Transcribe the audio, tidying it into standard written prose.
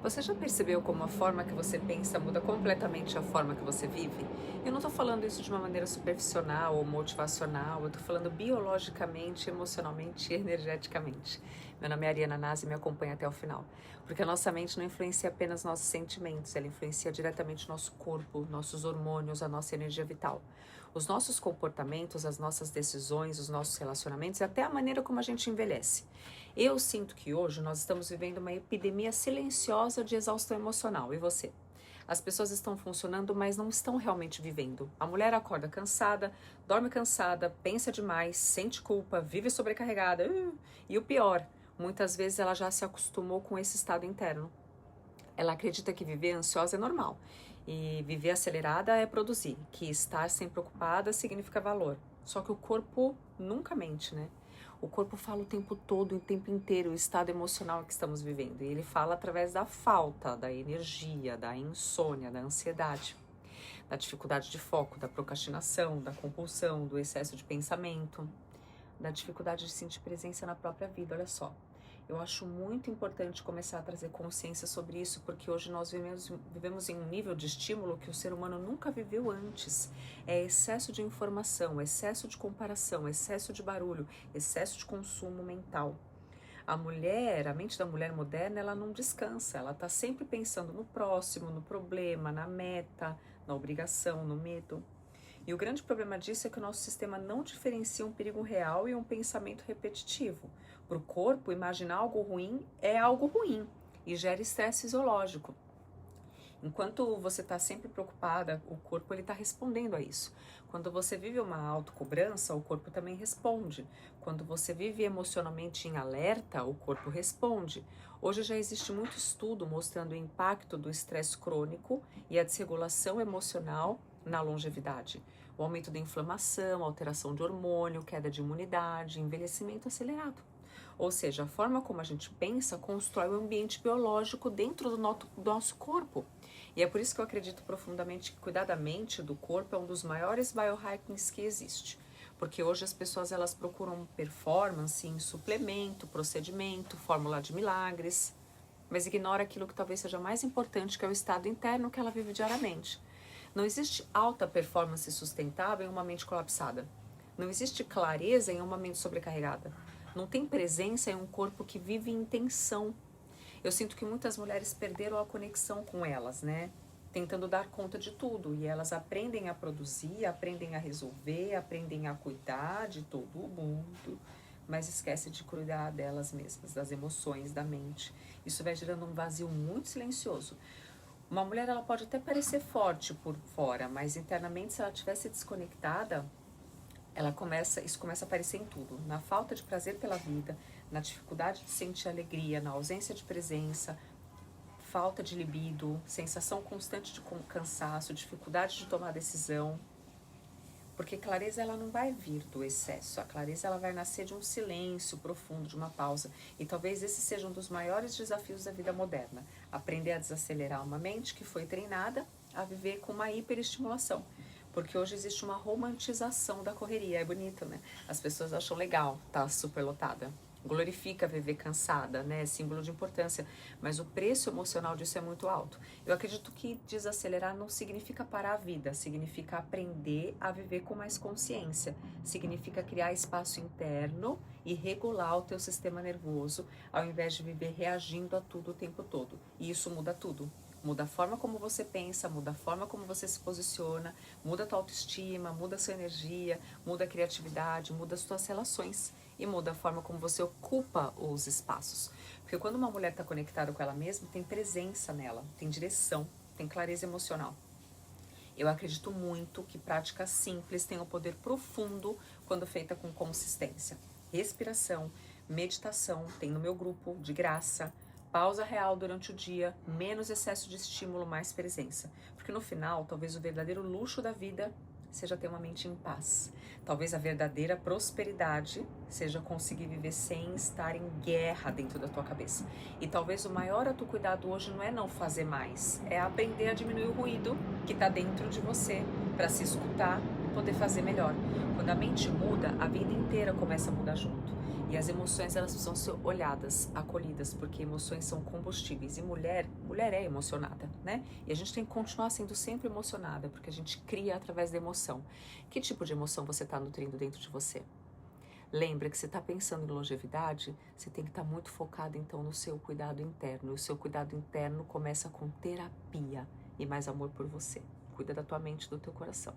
Você já percebeu como a forma que você pensa muda completamente a forma que você vive? Eu não estou falando isso de uma maneira superficial ou motivacional, eu estou falando biologicamente, emocionalmente e energeticamente. Meu nome é Ariana Nasi e me acompanha até o final. Porque a nossa mente não influencia apenas nossos sentimentos, ela influencia diretamente nosso corpo, nossos hormônios, a nossa energia vital. Os nossos comportamentos, as nossas decisões, os nossos relacionamentos e até a maneira como a gente envelhece. Eu sinto que hoje nós estamos vivendo uma epidemia silenciosa de exaustão emocional. E você? As pessoas estão funcionando, mas não estão realmente vivendo. A mulher acorda cansada, dorme cansada, pensa demais, sente culpa, vive sobrecarregada. E o pior, muitas vezes ela já se acostumou com esse estado interno. Ela acredita que viver ansiosa é normal e viver acelerada é produzir, que estar sempre preocupada significa valor. Só que o corpo nunca mente, né? O corpo fala o tempo todo, o tempo inteiro, o estado emocional que estamos vivendo. E ele fala através da falta, da energia, da insônia, da ansiedade, da dificuldade de foco, da procrastinação, da compulsão, do excesso de pensamento, da dificuldade de sentir presença na própria vida. Olha só. Eu acho muito importante começar a trazer consciência sobre isso, porque hoje nós vivemos em um nível de estímulo que o ser humano nunca viveu antes. É excesso de informação, excesso de comparação, excesso de barulho, excesso de consumo mental. A mente da mulher moderna, ela não descansa, ela está sempre pensando no próximo, no problema, na meta, na obrigação, no medo. E o grande problema disso é que o nosso sistema não diferencia um perigo real e um pensamento repetitivo. Para o corpo, imaginar algo ruim é algo ruim e gera estresse fisiológico. Enquanto você está sempre preocupada, o corpo está respondendo a isso. Quando você vive uma autocobrança, o corpo também responde. Quando você vive emocionalmente em alerta, o corpo responde. Hoje já existe muito estudo mostrando o impacto do estresse crônico e a desregulação emocional na longevidade. O aumento da inflamação, alteração de hormônio, queda de imunidade, envelhecimento acelerado. Ou seja, a forma como a gente pensa constrói o ambiente biológico dentro do nosso corpo. E é por isso que eu acredito profundamente que cuidar da mente, do corpo, é um dos maiores biohackings que existe. Porque hoje as pessoas elas procuram performance em suplemento, procedimento, fórmula de milagres, mas ignora aquilo que talvez seja mais importante, que é o estado interno que ela vive diariamente. Não existe alta performance sustentável em uma mente colapsada. Não existe clareza em uma mente sobrecarregada. Não tem presença em um corpo que vive em tensão. Eu sinto que muitas mulheres perderam a conexão com elas, né? Tentando dar conta de tudo. E elas aprendem a produzir, aprendem a resolver, aprendem a cuidar de todo o mundo, mas esquecem de cuidar delas mesmas, das emoções, da mente. Isso vai gerando um vazio muito silencioso. Uma mulher ela pode até parecer forte por fora, mas internamente, se ela estivesse desconectada, isso começa a aparecer em tudo. Na falta de prazer pela vida, na dificuldade de sentir alegria, na ausência de presença, falta de libido, sensação constante de cansaço, dificuldade de tomar decisão. Porque clareza ela não vai vir do excesso, a clareza ela vai nascer de um silêncio profundo, de uma pausa. E talvez esse seja um dos maiores desafios da vida moderna, aprender a desacelerar uma mente que foi treinada a viver com uma hiperestimulação. Porque hoje existe uma romantização da correria, é bonito, né? As pessoas acham legal, tá superlotada. Glorifica viver cansada, né? É símbolo de importância, mas o preço emocional disso é muito alto. Eu acredito que desacelerar não significa parar a vida, significa aprender a viver com mais consciência, significa criar espaço interno e regular o teu sistema nervoso, ao invés de viver reagindo a tudo o tempo todo. E isso muda tudo. Muda a forma como você pensa, muda a forma como você se posiciona, muda a tua autoestima, muda a sua energia, muda a criatividade, muda as tuas relações e muda a forma como você ocupa os espaços. Porque quando uma mulher está conectada com ela mesma, tem presença nela, tem direção, tem clareza emocional. Eu acredito muito que práticas simples têm um poder profundo quando feita com consistência. Respiração, meditação, tem no meu grupo de graça. Pausa real durante o dia, menos excesso de estímulo, mais presença. Porque no final, talvez o verdadeiro luxo da vida seja ter uma mente em paz. Talvez a verdadeira prosperidade seja conseguir viver sem estar em guerra dentro da tua cabeça. E talvez o maior autocuidado hoje não é não fazer mais, é aprender a diminuir o ruído que está dentro de você para se escutar e poder fazer melhor. Quando a mente muda, a vida inteira começa a mudar junto. E as emoções, elas precisam ser olhadas, acolhidas, porque emoções são combustíveis. E mulher é emocionada, né? E a gente tem que continuar sendo sempre emocionada, porque a gente cria através da emoção. Que tipo de emoção você está nutrindo dentro de você? Lembra que você está pensando em longevidade, você tem que estar muito focado então no seu cuidado interno. E o seu cuidado interno começa com terapia e mais amor por você. Cuida da tua mente e do teu coração.